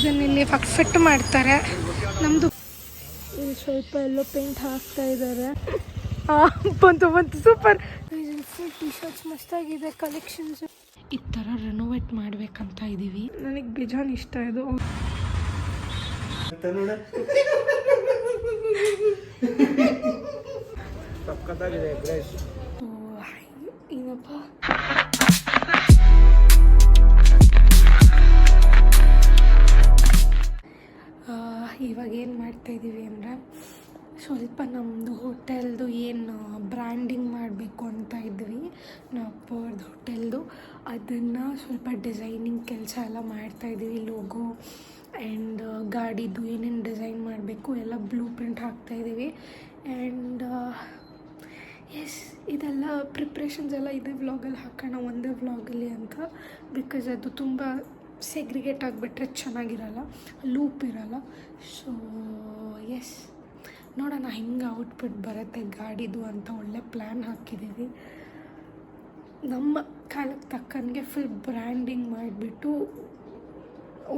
ಇದನ್ನಿಲ್ಲಿ fit ಮಾಡ್ತಾರೆ. ನಮ್ಮದು ಇಲ್ಲಿ ಸ್ವಲ್ಪ ಎಲ್ಲೋ ಪೇಂಟ್ ಹಾಕ್ತಾ ಇದ್ದಾರೆ. ಬಂತು ಸೂಪರ್. ಫುಲ್ ಟಿ ಶರ್ಟ್ಸ್ ಮಸ್ತಾಗಿದೆ ಕಲೆಕ್ಷನ್ಸ್. ಈ ಥರ ರೆನೋವೇಟ್ ಮಾಡ್ಬೇಕಂತ ಇದ್ದೀವಿ. ನನಗೆ ಬೇಜಾನ್ ಇಷ್ಟ ಇದು. ಏನಪ್ಪ ಇವಾಗ ಏನು ಮಾಡ್ತಾಯಿದ್ದೀವಿ ಅಂದರೆ ಸ್ವಲ್ಪ ನಮ್ಮದು ಹೋಟೆಲ್ದು ಏನು ಬ್ರ್ಯಾಂಡಿಂಗ್ ಮಾಡಬೇಕು ಅಂತ ಇದ್ವಿ ನಾವು ಹೋಟೆಲ್ದು. ಅದನ್ನು ಸ್ವಲ್ಪ ಡಿಸೈನಿಂಗ್ ಕೆಲಸ ಎಲ್ಲ ಮಾಡ್ತಾಯಿದ್ದೀವಿ. ಲೋಗೋ ಆ್ಯಂಡ್ ಗಾಡಿದು ಏನೇನು ಡಿಸೈನ್ ಮಾಡಬೇಕು ಎಲ್ಲ ಬ್ಲೂ ಪ್ರಿಂಟ್ ಹಾಕ್ತಾಯಿದ್ದೀವಿ. ಆ್ಯಂಡ್ ಎಸ್ ಇದೆಲ್ಲ ಪ್ರಿಪ್ರೇಷನ್ಸ್ ಎಲ್ಲ ಇದೇ ವ್ಲಾಗಲ್ಲಿ ಹಾಕೋಣ, ಒಂದೇ ವ್ಲಾಗಲ್ಲಿ ಅಂತ. ಬಿಕಾಸ್ ಅದು ತುಂಬ ಸೆಗ್ರಿಗೇಟ್ ಆಗಿಬಿಟ್ರೆ ಚೆನ್ನಾಗಿರಲ್ಲ, ಲೂಪ್ ಇರಲ್ಲ. ಸೊ ಎಸ್ ನೋಡೋಣ ಹೆಂಗೆ ಔಟ್ಪುಟ್ ಬರುತ್ತೆ ಗಾಡಿದು ಅಂತ ಒಳ್ಳೆ ಪ್ಲ್ಯಾನ್ ಹಾಕಿದ್ದೀವಿ. ನಮ್ಮ ಕಾಲಕ್ಕೆ ತಕ್ಕಂಗೆ ಫುಲ್ ಬ್ರ್ಯಾಂಡಿಂಗ್ ಮಾಡಿಬಿಟ್ಟು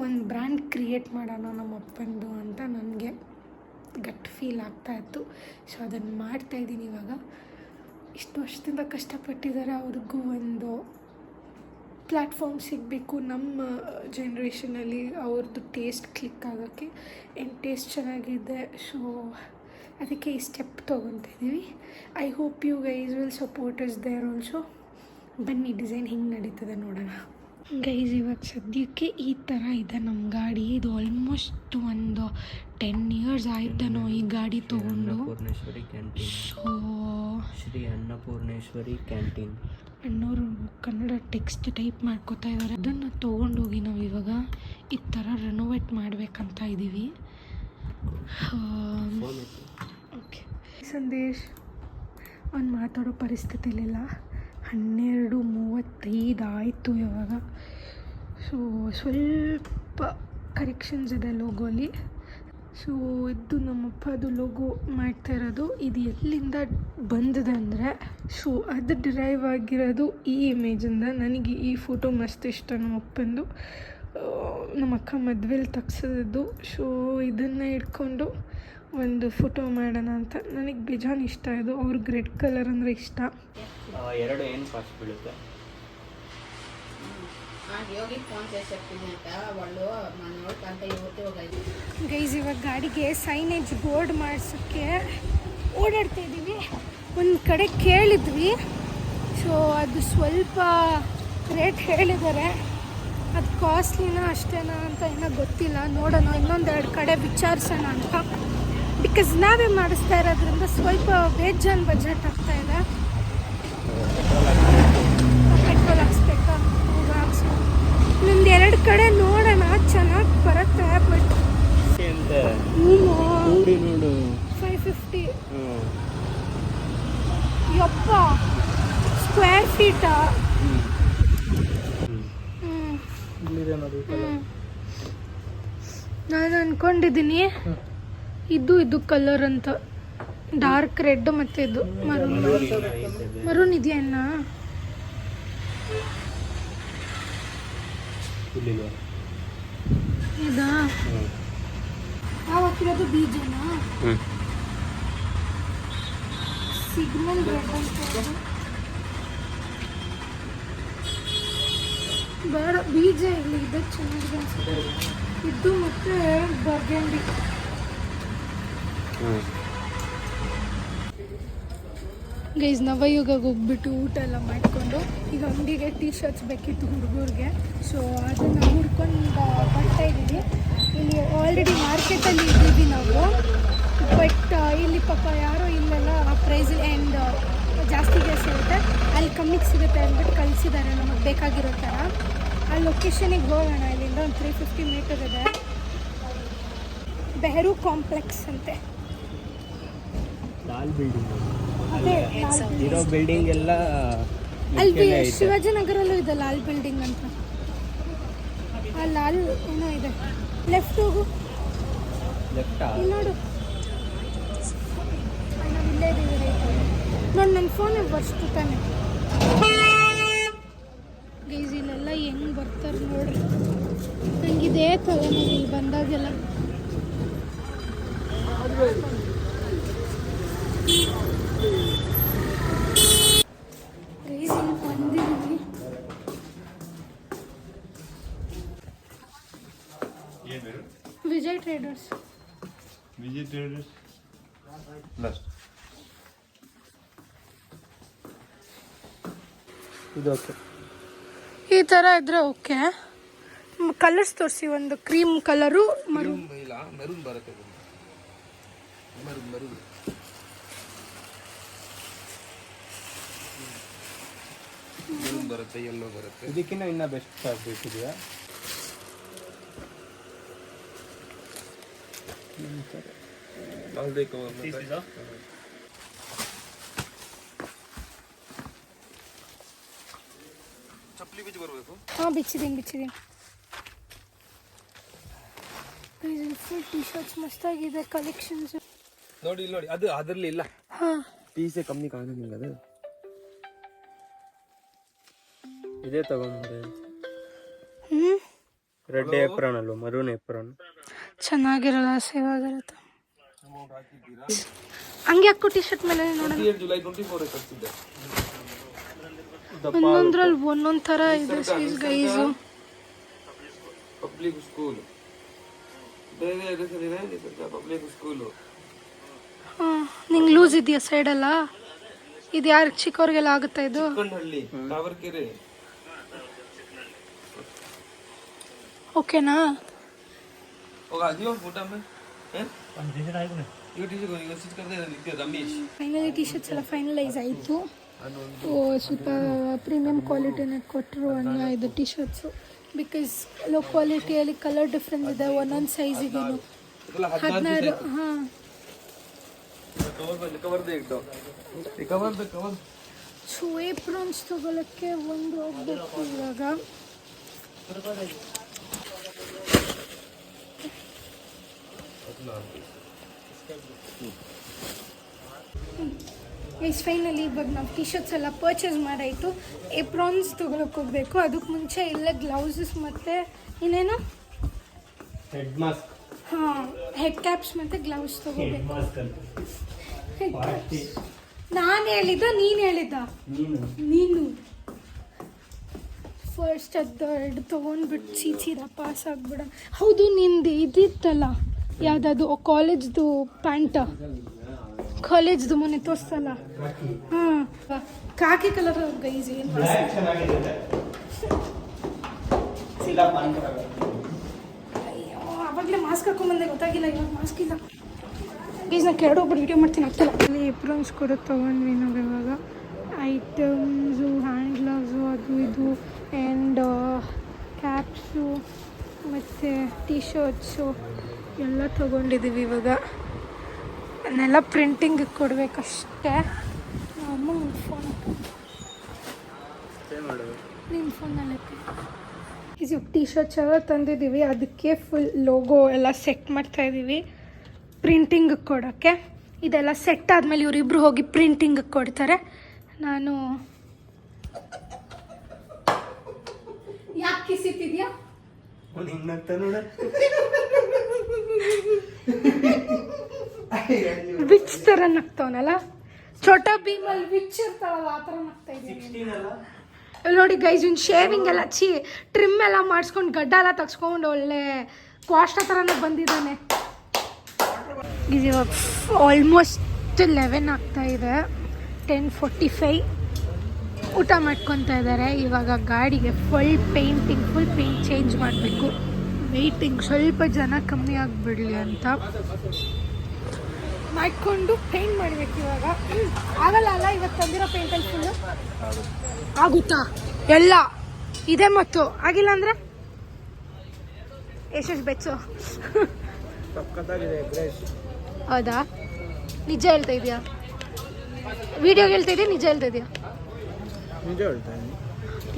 ಒಂದು ಬ್ರ್ಯಾಂಡ್ ಕ್ರಿಯೇಟ್ ಮಾಡೋಣ ನಮ್ಮ ಅಪ್ಪಂದು ಅಂತ ನನಗೆ ಗಟ್ ಫೀಲ್ ಆಗ್ತಾಯಿತ್ತು. ಸೊ ಅದನ್ನು ಮಾಡ್ತಾಯಿದ್ದೀನಿ ಇವಾಗ. ಇಷ್ಟು ವರ್ಷದಿಂದ ಕಷ್ಟಪಟ್ಟಿದ್ದಾರೆ, ಅವ್ರಿಗೂ ಒಂದು ಪ್ಲ್ಯಾಟ್ಫಾರ್ಮ್ ಸಿಗಬೇಕು ನಮ್ಮ ಜನ್ರೇಷನಲ್ಲಿ ಅವ್ರದ್ದು ಟೇಸ್ಟ್ ಕ್ಲಿಕ್ ಆಗೋಕ್ಕೆ. ಆ್ಯಂಡ್ ಟೇಸ್ಟ್ ಚೆನ್ನಾಗಿದೆ. ಸೊ ಅದಕ್ಕೆ ಈ ಸ್ಟೆಪ್ ತೊಗೊತಿದ್ದೀವಿ. I hope you guys will support us there also. ಬನ್ನಿ ಡಿಸೈನ್ ಹೆಂಗೆ ನಡೀತದೆ ನೋಡೋಣ. ಗೈಸ್ ಇವಾಗ ಸದ್ಯಕ್ಕೆ ಈ ಥರ ಇದೆ ನಮ್ಮ ಗಾಡಿ. ಇದು ಆಲ್ಮೋಸ್ಟ್ ಒಂದು 10 years ಆಯ್ತೇನೋ ಈ ಗಾಡಿ ತೊಗೊಂಡು. ಸೊ ಶ್ರೀ ಅನ್ನಪೂರ್ಣೇಶ್ವರಿ ಕ್ಯಾಂಟೀನ್ ಅಣ್ಣವರು ಕನ್ನಡ ಟೆಕ್ಸ್ಟ್ ಟೈಪ್ ಮಾಡ್ಕೋತಾ ಇದ್ದಾರೆ. ಅದನ್ನು ತೊಗೊಂಡೋಗಿ ನಾವು ಇವಾಗ ಈ ಥರ ರೆನೋವೇಟ್ ಮಾಡಬೇಕಂತ ಇದ್ದೀವಿ. ಓಕೆ ಸಂದೇಶ್ ಅವ್ನು ಮಾತಾಡೋ ಪರಿಸ್ಥಿತಿಲಿಲ್ಲ. 12:35 ಆಯಿತು ಇವಾಗ. ಸೊ ಸ್ವಲ್ಪ ಕರೆಕ್ಷನ್ಸ್ ಇದೆ ಲೋಗೋಲಿ. ಸೊ ಇದು ನಮ್ಮಪ್ಪದು ಲೋಗೋ ಮಾಡ್ತಾ ಇರೋದು. ಇದು ಎಲ್ಲಿಂದ ಬಂದಿದೆ ಅಂದರೆ ಸೊ ಅದು ಡಿರೈವ್ ಆಗಿರೋದು ಈ ಇಮೇಜಿಂದ. ನನಗೆ ಈ ಫೋಟೋ ಮಸ್ತ್ ಇಷ್ಟ ನಮ್ಮಪ್ಪಂದು. ನಮ್ಮ ಅಕ್ಕ ಮದುವೆಲಿ ತೆಗ್ಸಿದ್ದು. ಸೊ ಇದನ್ನು ಇಟ್ಕೊಂಡು ಒಂದು ಫೋಟೋ ಮಾಡೋಣ ಅಂತ. ನನಗೆ ಬೇಜಾನ್ ಇಷ್ಟ ಇದು. ಅವ್ರಿಗೆ ರೆಡ್ ಕಲರ್ ಅಂದರೆ ಇಷ್ಟ. ಎರಡು ಏನು ಕಾಸ್ಟ್ ಬೀಳುತ್ತೆ? ಗೈಸ್ ಇವಾಗ ಗಾಡಿಗೆ ಸೈನೇಜ್ ಬೋರ್ಡ್ ಮಾಡಿಸೋಕ್ಕೆ ಓಡಾಡ್ತಾ ಇದ್ದೀವಿ. ಒಂದು ಕಡೆ ಕೇಳಿದ್ವಿ. ಸೊ ಅದು ಸ್ವಲ್ಪ ರೇಟ್ ಹೇಳಿದ್ದಾರೆ. ಅದು ಕಾಸ್ಟ್ಲಿನಾ ಅಷ್ಟೇನಾ ಅಂತ ಏನೋ ಗೊತ್ತಿಲ್ಲ. ನೋಡೋಣ, ಇನ್ನೊಂದೆರಡು ಕಡೆ ವಿಚಾರಿಸೋಣ ಅಂತ. ಬಿಕಾಸ್ ನಾವೇ ಮಾಡಿಸ್ತಾ ಇರೋದ್ರಿಂದ ಸ್ವಲ್ಪ ಬೇಜಾನ್ ಬಜೆಟ್ ಆಗ್ತಾ ಇದೆ. ಪೆಟ್ರೋಲ್ ಹಾಕ್ಸ್ಬೇಕಾ? ಇನ್ನೊಂದು 2 ಕಡೆ ನೋಡೋಣ, ಚೆನ್ನಾಗಿ ಬರುತ್ತೆ. ಬಟ್ 550 ಯಪ್ಪ ಸ್ಕ್ವೇರ್ ಫೀಟಾ? ನಾನು ಅಂದ್ಕೊಂಡಿದ್ದೀನಿ ಇದು ಕಲರ್ ಅಂತ. ಡಾರ್ಕ್ ರೆಡ್ ಮತ್ತು ಇದು ಮರೂನ್ ಇದೆಯಾ ಇನ್ನ? ಇದಾ ನಾವು ಹಾಕಿರೋದು ಬೀಜನಾ? ಸಿಗ್ನಲ್ ರೆಡ್ ಅಂತ ಬೇಡ, ಬೀಜ ಇಲ್ಲಿ ಇದೆ ಚೆನ್ನಾಗಿದೆ ಅನ್ಸುತ್ತೆ. ಇದು ಮತ್ತು ಬರ್ಗಂಡಿ. ಗೈಸ್ ನವಯುಗಕ್ಕೆ ಹೋಗ್ಬಿಟ್ಟು ಊಟ ಎಲ್ಲ ಮಾಡಿಕೊಂಡು ಈಗ ಅಂಗಡಿಗೆ ಟೀ ಶರ್ಟ್ಸ್ ಬೇಕಿತ್ತು ಹುಡುಗರಿಗೆ. ಸೊ ಅದನ್ನು ಹುಡ್ಕೊಂಡು ಬರ್ತಾ ಇದ್ದೀವಿ. ಇಲ್ಲಿ ಆಲ್ರೆಡಿ ಮಾರ್ಕೆಟಲ್ಲಿ ಇದ್ದೀವಿ ನಾವು. ಬಟ್ ಇಲ್ಲಿ ಪಾಪ ಯಾರೋ ಇಲ್ಲೆಲ್ಲ ಪ್ರೈಸಲ್ಲಿ ಆ್ಯಂಡ್ ಜಾಸ್ತಿಗೆ ಸಿಗುತ್ತೆ, ಅಲ್ಲಿ ಕಮ್ಮಿಗೆ ಸಿಗುತ್ತೆ ಅಂದ್ಬಿಟ್ಟು ಕಳಿಸಿದ್ದಾರೆ ನಮಗೆ ಬೇಕಾಗಿರೋ ಥರ. ಆ ಲೊಕೇಶನಿಗೆ ಹೋಗೋಣ. ಇಲ್ಲಿಂದ ಒಂದು 350 ಮೀಟರ್ ಇದೆ. ಬೆಹರು ಕಾಂಪ್ಲೆಕ್ಸ್ ಅಂತೆ. ಅದೇ ಇರೋ ಬಿಲ್ಡಿಂಗ್ ಎಲ್ಲ ಅಲ್ಲಿ ಶಿವಾಜಿನಗರಲ್ಲೂ ಇದೆ ಲಾಲ್ ಬಿಲ್ಡಿಂಗ್ ಅಂತ. ಆ ಲಾಲ್ ಏನೋ ಇದೆ. ಲೆಫ್ಟ್ ಹೋಗು, ಇಲ್ಲಿ ನೋಡು. ನಾವು ಇಲ್ಲೇ ಇದ್ದೀವಿ. ನೋಡಿ ನನ್ನ ಫೋನಲ್ಲಿ ಬರ್ಸ್ತು ತಾನೆ. ಗೈಸ್ ಇಲ್ಲೆಲ್ಲ ಹೆಂಗೆ ಬರ್ತಾರೆ ನೋಡ್ರಿ. ನನಗಿದೇ ತಲೆನೋವು ಇಲ್ಲಿ ಬಂದಾಗೆಲ್ಲ. ಬಂದಿದ್ದೀವಿ. Vijay traders. Vijay traders last ಇದು ಓಕೆ. ಈ ಥರ ಇದ್ರೆ ಓಕೆ. ಕಲರ್ಸ್ ತೋರಿಸಿ. ಒಂದು ಕ್ರೀಮ್ ಕಲರು, ಮೆರೂನ್ ಇಲ್ಲ, ಮೆರೂನ್ ಬರುತ್ತೆ. ಮೆರೂನ್ ಮೆರೂನ್ ಮೆರೂನ್ ಬರುತ್ತೆ, ಯೆಲ್ಲೋ ಬರುತ್ತೆ. ಇದಕ್ಕಿಂತ ಇನ್ನೂ ಬೆಸ್ಟ್ ಫ್ಯಾಬ್ರಿಕ್ ಇದೆಯಾ? ಯಾವುದೇ ಕವರ್ ಚಪ್ಪಲಿ ಬೀಜ ಬರಬೇಕು. ಹಾಂ, ಬಿಚ್ಚಿದ್ದೀನಿ. ಫುಲ್ ಟಿ ಶರ್ಟ್ಸ್ ಮಸ್ತಾಗಿದೆ ಕಲೆಕ್ಷನ್ಸ್. ನೋಡಿ ಇಲ್ಲಿ ನೋಡಿ, ಅದು ಅದರಲ್ಲಿ ಇಲ್ಲ. ಹಾಂ, ಪೀಸೇ ಕಮ್ಮಿ ಕಾಣೋದಿಲ್ಲ ಅದು. ಇದೇ ತಗೊಂಡ್ರೆ ಹ್ಞೂ ರೆಡ್ ಏಪ್ರಾನ್ ಅಲ್ವ, ಮರೂನ್ ಏಪ್ರಾನ್ ಚೆನ್ನಾಗಿರಲ್ಲ, ಸೇವ್ ಆಗಿರುತ್ತೆ. ಹಂಗೆ ಹಾಕು ಟಿ ಶರ್ಟ್ ಮೇಲೆ ನೋಡೋಣ. ಜುಲೈ 24 ಕಟ್ತಿದ್ದೆ. ಒಂದೊಂದ್ರಲ್ಲಿ ಒಂದೊಂದು ಥರ ಇದೆ ಸೈಜ್ ಗೈಸು. ಪಬ್ಲಿಕ್ ಸ್ಕೂಲ್ ಬೇರೆ ಹೆಸರಿದೆ, ಪಬ್ಲಿಕ್ ಸ್ಕೂಲು. ಹಾಂ, ನಿಂಗೆ ಲೂಸ್ ಇದೆಯಾ ಸೈಡೆಲ್ಲ? ಇದು ಯಾರು ಚಿಕ್ಕವ್ರಿಗೆಲ್ಲ ಆಗುತ್ತಾ ಇದು? ಚಿಕ್ಕನಹಳ್ಳಿ, ತಾವರ್ಕೆರೆ. ಓಕೆನಾ? होगा दियो फोटो में हैं हम टी-शर्ट आए कोने ये टी-शर्ट को स्टिच करते हैं लिखते रमेश. ಫೈನಲಿ ಟಿ ಶರ್ಟ್ಸ್ ಎಲ್ಲ ಫೈನಲೈಸ್ ಆಯಿತು. ಸ್ವಲ್ಪ ಪ್ರೀಮಿಯಂ ಕ್ವಾಲಿಟಿನೇ ಕೊಟ್ಟರು ಅನ್ನೋ ಇದು ಟಿ ಶರ್ಟ್ಸು. ಬಿಕಾಸ್ ಲೋ ಕ್ವಾಲಿಟಿಯಲ್ಲಿ ಕಲರ್ ಡಿಫ್ರೆನ್ಸ್ ಇದೆ ಒಂದೊಂದು ಸೈಜಿಗೇನು. 16. ಹಾಂ, ಕವರ್ ದೇ ಇಟ್ಟು ಈ ಕವರ್ ಸೊ ಏಪ್ರಾನ್ಸ್ ತೊಗೊಳಕ್ಕೆ ಒಂದು ಹೋಗ್ಬೇಕು ಇವಾಗ. ಫೈನಲಿ ಇವಾಗ ನಾವು ಟಿ ಶರ್ಟ್ಸ್ ಎಲ್ಲ ಪರ್ಚೇಸ್ ಮಾಡಾಯಿತು. ಏಪ್ರಾನ್ಸ್ ತೊಗೊಳಕ್ಕೆ ಹೋಗಬೇಕು. ಅದಕ್ಕೆ ಮುಂಚೆ ಇಲ್ಲೇ ಗ್ಲೌಸಸ್ ಮತ್ತು ಇನ್ನೇನು ಹೆಡ್ ಮಾಸ್ಕ್, ಹಾಂ, ಹೆಡ್ ಕ್ಯಾಪ್ಸ್ ಮತ್ತು ಗ್ಲೌಸ್ ತೊಗೋಬೇಕು. ನಾನು ಹೇಳಿದ್ದ ನೀನು ಹೇಳಿದ್ದ? ನೀನು ಫಸ್ಟ್ ಅದು ಎರಡು ತೊಗೊಂಡ್ಬಿಟ್ಟು ಸೀದಾ ಪಾಸ್ ಆಗ್ಬಿಡ. ಹೌದು, ನಿಂದು ಇದಿತ್ತಲ್ಲ ಯಾವುದದು ಕಾಲೇಜ್ದು ಪ್ಯಾಂಟ, ಕಾಲೇಜ್ದು ಮೊನ್ನೆ ತೋರಿಸ್ತಲ್ಲ. ಹಾಂ, ಕಾಕಿ ಕಲರ್ ಗೈಸ್. ಏನು ಅಯ್ಯೋ, ಆವಾಗಲೇ ಮಾಸ್ಕ್ ಹಾಕೊಂಡ್ಬಂದೆ, ಗೊತ್ತಾಗಿಲ್ಲ. ಇವಾಗ ಮಾಸ್ಕ್ ಇಲ್ಲ ಗೈಸ್. ನಾನು ಕೆರಡೋಗ್ಬಿಟ್ಟು ವೀಡಿಯೋ ಮಾಡ್ತೀನಿ, ಆಗ್ತಿಲ್ಲ. ಅಲ್ಲಿ ಏಪ್ರನ್ಸ್ ಕೂಡ ತೊಗೊಂಡ್ವಿ ನಾವು ಇವಾಗ. ಐಟಮ್ಸು, ಹ್ಯಾಂಡ್ ಗ್ಲವ್ಸು, ಅದು ಇದು, ಆ್ಯಂಡ್ ಕ್ಯಾಪ್ಸು ಮತ್ತು ಟಿ ಶರ್ಟ್ಸು ಎಲ್ಲ ತೊಗೊಂಡಿದ್ದೀವಿ ಇವಾಗ. ಅದನ್ನೆಲ್ಲ ಪ್ರಿಂಟಿಂಗಿಗೆ ಕೊಡಬೇಕಷ್ಟೇ. ಅಮ್ಮ ಒಂದು ಫೋನ್ ನಿಮ್ಮ ಫೋನಲ್ಲಿ ಇದು ಟಿ ಶರ್ಟ್ಸ್ ಎಲ್ಲ ತಂದಿದ್ದೀವಿ. ಅದಕ್ಕೆ ಫುಲ್ ಲೋಗೋ ಎಲ್ಲ ಸೆಟ್ ಮಾಡ್ತಾಯಿದ್ದೀವಿ ಪ್ರಿಂಟಿಂಗಿಗೆ ಕೊಡೋಕ್ಕೆ. ಇದೆಲ್ಲ ಸೆಟ್ ಆದಮೇಲೆ ಇವರಿಬ್ಬರು ಹೋಗಿ ಪ್ರಿಂಟಿಂಗಿಗೆ ಕೊಡ್ತಾರೆ. ನಾನು ಯಾಕೆ ಕಿಸಿತಿದ್ಯಾ? ವಿಚ್ ಥರ ನಗ್ತವನಲ್ಲ, ಛೋಟಾ ಭೀಮಲ್ಲಿ ವಿಚ್ ಇರ್ತಾವಲ್ಲ ಆ ಥರ ನಗ್ತಾ ಇದ್ದೀನಿ. ನೋಡಿ ಗೈಸ್, ಇವ್ನು ಶೇವಿಂಗ್ ಎಲ್ಲ ಟ್ರಿಮ್ ಎಲ್ಲ ಮಾಡಿಸ್ಕೊಂಡು ಗಡ್ಡ ಎಲ್ಲ ತೆಗ್ಸ್ಕೊಂಡು ಒಳ್ಳೆ ಕ್ವಾಷ್ಟ ಥರನೇ ಬಂದಿದ್ದಾನೆ. ಇದು ಇವಾಗ ಆಲ್ಮೋಸ್ಟ್ 11 ಆಗ್ತಾ ಇದೆ. 10:45 ಊಟ ಮಾಡ್ಕೊತಾ ಇದ್ದಾರೆ. ಇವಾಗ ಗಾಡಿಗೆ ಫುಲ್ ಪೇಂಟ್ ಚೇಂಜ್ ಮಾಡಬೇಕು. ವೆಯ್ಟಿಂಗ್ ಸ್ವಲ್ಪ ಜನ ಕಮ್ಮಿ ಆಗಿಬಿಡಲಿ ಅಂತ ಮಾಡಿಕೊಂಡು ಪೇಂಟ್ ಮಾಡಬೇಕು. ಇವಾಗ ಆಗಲ್ಲ ಅಲ್ಲ, ಇವತ್ತು ತಂದಿರೋ ಪೇಂಟಲ್ಲಿ ಫುಲ್ಲು ಆಗುತ್ತಾ? ಎಲ್ಲ ಇದೆ ಮತ್ತು ಆಗಿಲ್ಲ ಅಂದರೆ ಎಷ್ಟೆಷ್ಟು ಬೆಚ್ಚು. ಹೌದಾ? ನಿಜ ಹೇಳ್ತಾ ಇದೆಯಾ? ವಿಡಿಯೋಗೆ ಹೇಳ್ತಾ ಇದೆಯಾ? ನಿಜ ಹೇಳ್ತಾ ಇದೆಯಾ? ನಿಜ ಹೇಳ್ತಾ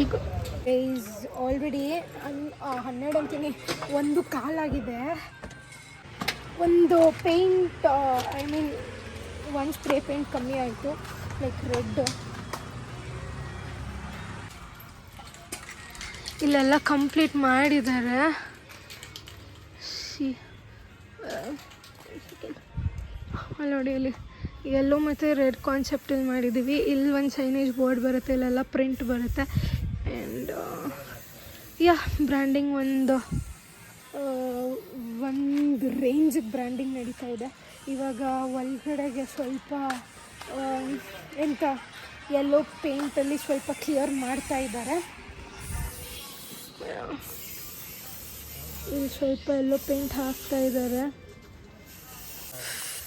ಈಗ ಈಸ್ ಆಲ್ರೆಡಿ 12 ಅಂತೀನಿ, 1 ಕಾಲಾಗಿದೆ. ಒಂದು ಪೇಂಟ್ ಐ ಮೀನ್ ಒಂದು ಸ್ಪ್ರೇ ಪೇಂಟ್ ಕಮ್ಮಿ ಆಯಿತು, ಲೈಕ್ ರೆಡ್. ಇಲ್ಲೆಲ್ಲ ಕಂಪ್ಲೀಟ್ ಮಾಡಿದ್ದಾರೆ. ಅಲ್ಲಿ ನೋಡಿ, ಇಲ್ಲಿ ಯೆಲ್ಲೋ ಮತ್ತು ರೆಡ್ ಕಾನ್ಸೆಪ್ಟಲ್ಲಿ ಮಾಡಿದ್ದೀವಿ. ಇಲ್ಲಿ ಒಂದು ಸೈನೇಜ್ ಬೋರ್ಡ್ ಬರುತ್ತೆ, ಇಲ್ಲೆಲ್ಲ ಪ್ರಿಂಟ್ ಬರುತ್ತೆ. ಆ್ಯಂಡ್ ಬ್ರ್ಯಾಂಡಿಂಗ್ ಒಂದು ರೇಂಜಿಗೆ ಬ್ರ್ಯಾಂಡಿಂಗ್ ನಡೀತಾ ಇದೆ. ಇವಾಗ ಒಳಗಡೆಗೆ ಸ್ವಲ್ಪ ಎಂತ ಯೆಲ್ಲೋ ಪೇಂಟಲ್ಲಿ ಸ್ವಲ್ಪ ಕ್ಲಿಯರ್ ಮಾಡ್ತಾ ಇದ್ದಾರೆ. ಇಲ್ಲಿ ಸ್ವಲ್ಪ ಯೆಲ್ಲೋ ಪೇಂಟ್ ಹಾಕ್ತಾ ಇದ್ದಾರೆ.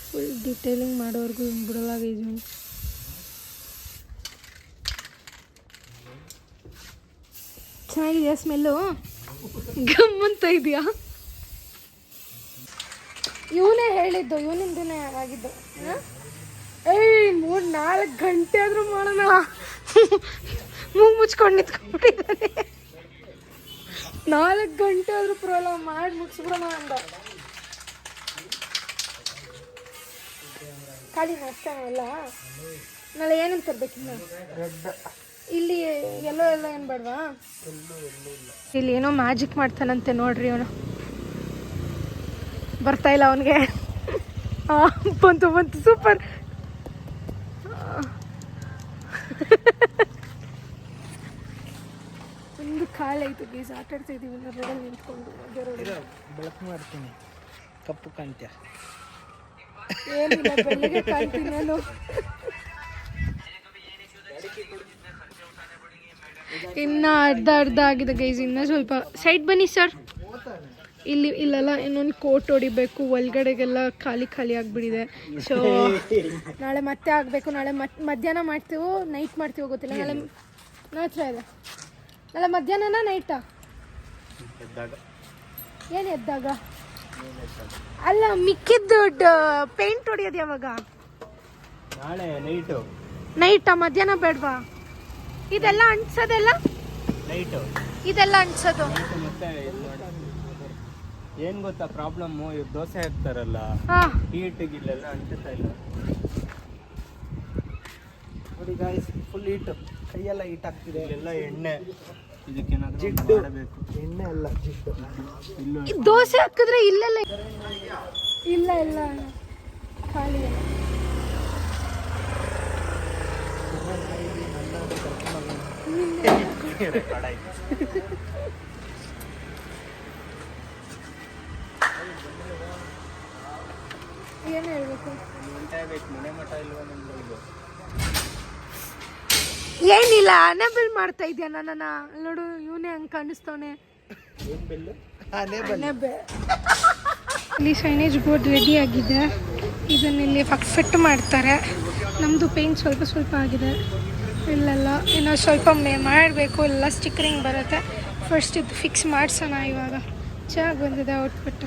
ಫುಲ್ ಡಿಟೇಲಿಂಗ್ ಮಾಡೋರ್ಗು ಬಿಡಲಾಗಿದ್ವಿ. ಚೆನ್ನಾಗಿದೆಯಾ ಸ್ಮೆಲ್ಲು? ಗಮ್ಮಂತ ಇದೆಯಾ? ಇವನೇ ಹೇಳಿದ್ದು, ಇವನಿಂದನೇ ಆಗಿದ್ದು. 3-4 ಗಂಟೆ ಆದರೂ ಮಾಡೋಣ. ಮೂಗು ಮುಚ್ಕೊಂಡು ನಿಂತ್ಕೊಂಡ್ಬಿಟ್ಟಿದ್ದಾನೆ. 4 ಗಂಟೆ ಆದರೂ ಪರವಾಗಿಲ್ಲ, ಮಾಡಿ ಮುಗಿಸ್ಬಿಡೋಣ ಅಂದ. ಖಾಲಿ ಅಷ್ಟೇ ಅಲ್ಲ, ನಾಳೆ ಏನಂತ ತರ್ಬೇಕಿನ್ನ? ಇಲ್ಲಿ ಎಲ್ಲೋ ಏನು ಬೇಡವಾ? ಇಲ್ಲಿ ಏನೋ ಮ್ಯಾಜಿಕ್ ಮಾಡ್ತಾನಂತೆ ನೋಡ್ರಿ ಅವನು. ಬರ್ತಾ ಇಲ್ಲ ಅವನಿಗೆ. ಬಂತು ಸೂಪರ್. ಒಂದು ಕಾಲಾಯ್ತು ಗೀಸ್, ಆಟ ಆಡ್ತಾ ಇದೀವಿ ರೋಡಲ್ಲಿ ನಿಂತ್ಕೊಂಡು. ಬೆಳಕು ಮಾಡ್ತೀನಿ, ಕಪ್ಪು ಕಾಣ್ತೀಯ? ಏನಿಲ್ಲ, ಬೆಳಗ್ಗೆ ಕಾಣ್ತೀನಿ ನಾನು. ಇನ್ನ ಅರ್ಧ ಆಗಿದೆ ಗೈಸ್, ಇನ್ನ ಸ್ವಲ್ಪ ಸೈಡ್ ಬನ್ನಿ ಸರ್. ಇಲ್ಲೆಲ್ಲ ಇನ್ನೊಂದು ಕೋಟ್ ಹೊಡಿಬೇಕು, ಒಳಗಡೆಗೆಲ್ಲ ಖಾಲಿ ಆಗಿಬಿಟ್ಟಿದೆ. ಸೊ ನಾಳೆ ಮತ್ತೆ ಆಗಬೇಕು. ನಾಳೆ ಮಧ್ಯಾಹ್ನ ಮಾಡ್ತೀವೋ ನೈಟ್ ಮಾಡ್ತೀವೋ ಗೊತ್ತಿಲ್ಲ. ನಾಳೆ ಮಧ್ಯಾಹ್ನನಾ ನೈಟಾ? ಏನು ಎದ್ದಾಗ? ಅಲ್ಲ, ಮಿಕ್ಕಿದ್ದು ಪೇಂಟ್ ಹೊಡಿಯೋದು ಯಾವಾಗ? ನಾಳೆ ನೈಟಾ? ಮಧ್ಯಾಹ್ನ ಬೇಡವಾ? ಇದೆಲ್ಲ ಅಂಟ್ಸೋದೆಲ್ಲ ನೈಟು, ಇದೆಲ್ಲ ಅಂಟ್ಸೋದು ಮತ್ತೆ ಏನ್ ಗೊತ್ತಾ ಪ್ರಾಬ್ಲಮ್ಮು? ಇವ್ರು ದೋಸೆ ಹಾಕ್ತಾರಲ್ಲ, ಹೀಟಿಗೆ ಇಲ್ಲೆಲ್ಲ ಅಂಟುತ್ತಾ ಇಲ್ಲ ನೋಡಿ ಗಾಯ್ಸ್. ಫುಲ್ ಹೀಟು, ಕೈಯೆಲ್ಲ ಹೀಟ್ ಆಗ್ತಿದೆ. ಇಲ್ಲೆಲ್ಲ ಎಣ್ಣೆ, ಇದಕ್ಕೇನಾದ್ರೂ ಜಿಡ್ಡು ಮಾಡಬೇಕು. ಎಣ್ಣೆ ಅಲ್ಲ, ಜಿಡ್ಡು. ಇಲ್ಲ ದೋಸೆ ಹಾಕಿದ್ರೆ ಇಲ್ಲೆಲ್ಲ ಇಲ್ಲ ಖಾಲಿ. ಏನು ಹೇಳ್ಬೇಕು? ಏನಿಲ್ಲ, ಅನೆಬಲ್ ಮಾಡ್ತಾ ಇದೆಯಾ ನನ್ನ? ನೋಡು, ಇವನೇ ಹಂಗೆ ಕಾಣಿಸ್ತವನೆ. ಇಲ್ಲಿ ಸೈನೇಜ್ ಬೋರ್ಡ್ ರೆಡಿ ಆಗಿದೆ. ಇದನ್ನಿಲ್ಲಿ ಫಿಟ್ ಮಾಡ್ತಾರೆ. ನಮ್ಮದು ಪೇಂಟ್ ಸ್ವಲ್ಪ ಆಗಿದೆ. ಇಲ್ಲೆಲ್ಲ ಇನ್ನೂ ಸ್ವಲ್ಪ ಮಾಡಬೇಕು. ಎಲ್ಲ ಸ್ಟಿಕ್ಕರಿಂಗ್ ಬರುತ್ತೆ. ಫಸ್ಟ್ ಇದು ಫಿಕ್ಸ್ ಮಾಡಿಸೋಣ. ಇವಾಗ ಚೆನ್ನಾಗಿ ಬಂದಿದೆ ಔಟ್ಪುಟ್.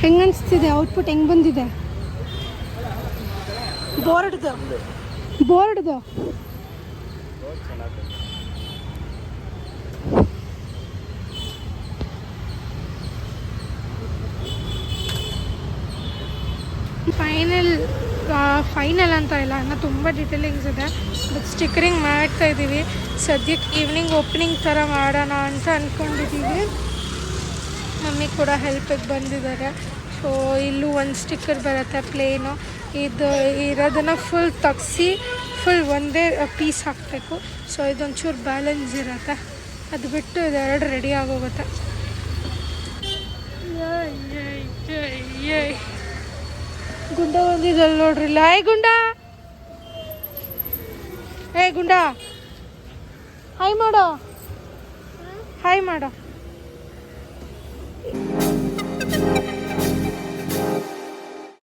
ಹೆಂಗನ್ಸ್ತಿದೆ ಔಟ್ಪುಟ್? ಹೆಂಗೆ ಬಂದಿದೆ? ಬೋರ್ಡ್ದು ಫೈನಲ್ ಅಂತ ಇಲ್ಲ, ಇನ್ನೂ ತುಂಬ ಡೀಟೇಲಿಂಗ್ಸ್ ಇದೆ. ಬಟ್ ಸ್ಟಿಕ್ಕರಿಂಗ್ ಮಾಡ್ತಾ ಇದ್ದೀವಿ ಸದ್ಯಕ್ಕೆ. ಈವ್ನಿಂಗ್ ಓಪನಿಂಗ್ ಥರ ಮಾಡೋಣ ಅಂತ ಅಂದ್ಕೊಂಡಿದ್ದೀವಿ. ಮಮ್ಮಿ ಕೂಡ ಹೆಲ್ಪಿಗೆ ಬಂದಿದ್ದಾರೆ. ಸೊ ಇಲ್ಲೂ ಒಂದು ಸ್ಟಿಕ್ಕರ್ ಬರುತ್ತೆ ಪ್ಲೇನು. ಇರೋದನ್ನು ಫುಲ್ ತೆಗ್ಸಿ ಫುಲ್ ಒಂದೇ ಪೀಸ್ ಹಾಕಬೇಕು. ಸೊ ಇದೊಂಚೂರು ಬ್ಯಾಲೆನ್ಸ್ ಇರುತ್ತೆ. ಅದು ಬಿಟ್ಟು ಇದೆರಡು ರೆಡಿ ಆಗೋಗುತ್ತೆ. ಗುಂಡ ಬಂದಿದ್ದಲ್ಲ ನೋಡ್ರಿಲ್ಲ. ಗುಂಡ, ಗುಂಡ ಹಾಯ್ ಮಾಡೋ.